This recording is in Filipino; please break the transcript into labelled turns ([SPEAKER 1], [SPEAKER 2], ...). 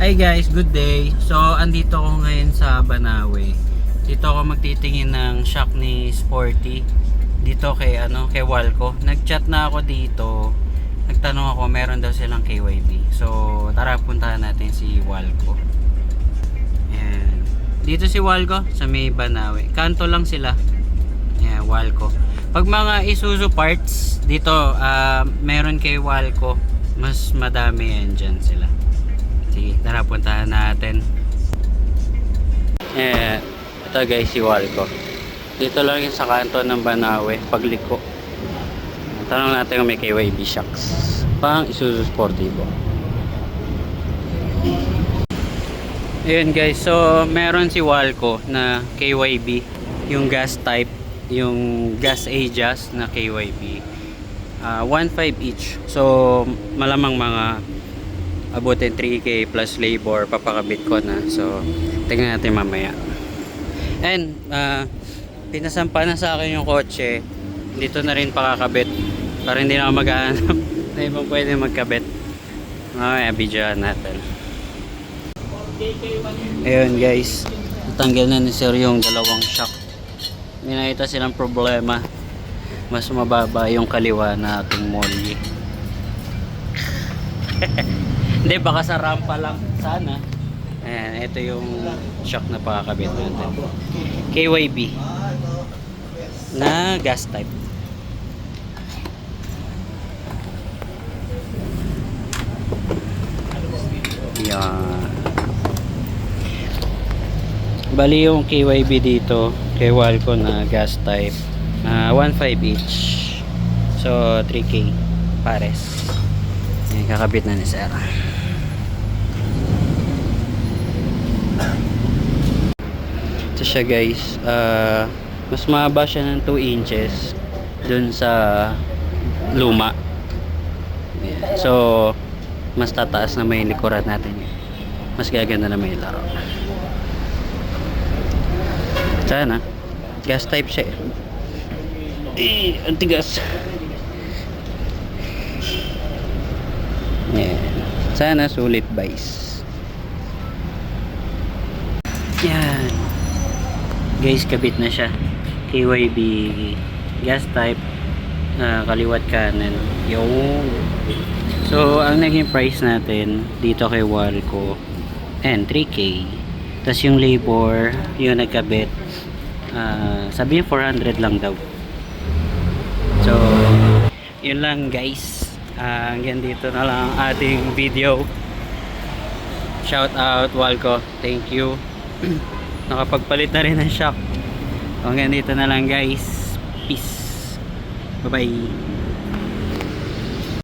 [SPEAKER 1] Hi guys, good day. So, andito ako ngayon sa Banawe. Dito ako magtitingin ng shock ni Sporty. Dito kay Walco. Nag-chat na ako dito. Nagtanong ako, meron daw silang KYB. So, tara puntahan natin si Walco. Ayan. Dito si Walco sa may Banawe. Kanto lang sila. Ayan, Walco. Pag mga Isuzu parts, dito meron kay Walco. Mas madami yan dyan sila. Sige, tara puntahan natin. Ito guys, si Walco. Dito lang yung sa kanto ng Banawe, pagliko. Tanong natin kung may KYB shocks. Pang Isuzu Sportivo. Ayun guys, so meron si Walco na KYB, yung gas type, yung gas Ajas na KYB. 1.5 each. So malamang mga abutin 3K plus labor, papakabit ko na. So tingnan natin mamaya. And pinasampa na sa akin yung kotse. Dito na rin pakakabit para hindi na ako maghahanap na ibang pwede magkabit. Mamaya videoan natin. Ayun guys, natanggal na ni sir yung dalawang shock. May nakita silang problema, mas mababa yung kaliwa na ating molly. Hindi, baka sa rampa lang sana. Ayan, ito yung shock na pakakabit natin. KYB na gas type. Yan. Bali yung KYB dito kay Walco na gas type, 1.5 each. So 3K pares. Ayan, kakabit na ni sir. Ito siya guys, mas mahaba siya ng 2 inches dun sa luma. Ayan. So mas tataas na may likuran natin, mas gaganda na may laro. Sana gas type siya ang tigas. Ayan. Sana sulit guys. Yan guys, kabit na siya. KYB gas type, kaliwat kanan. Yung so ang naging price natin dito kay Walco and 3K, tas yung labor yung nagkabit, sabi niya 400 lang daw. So yun lang guys, hanggang dito na lang ang ating video. Shout out Walco, thank you. Nakapagpalit na rin ng shock. Hanggang dito na lang guys, peace, bye bye.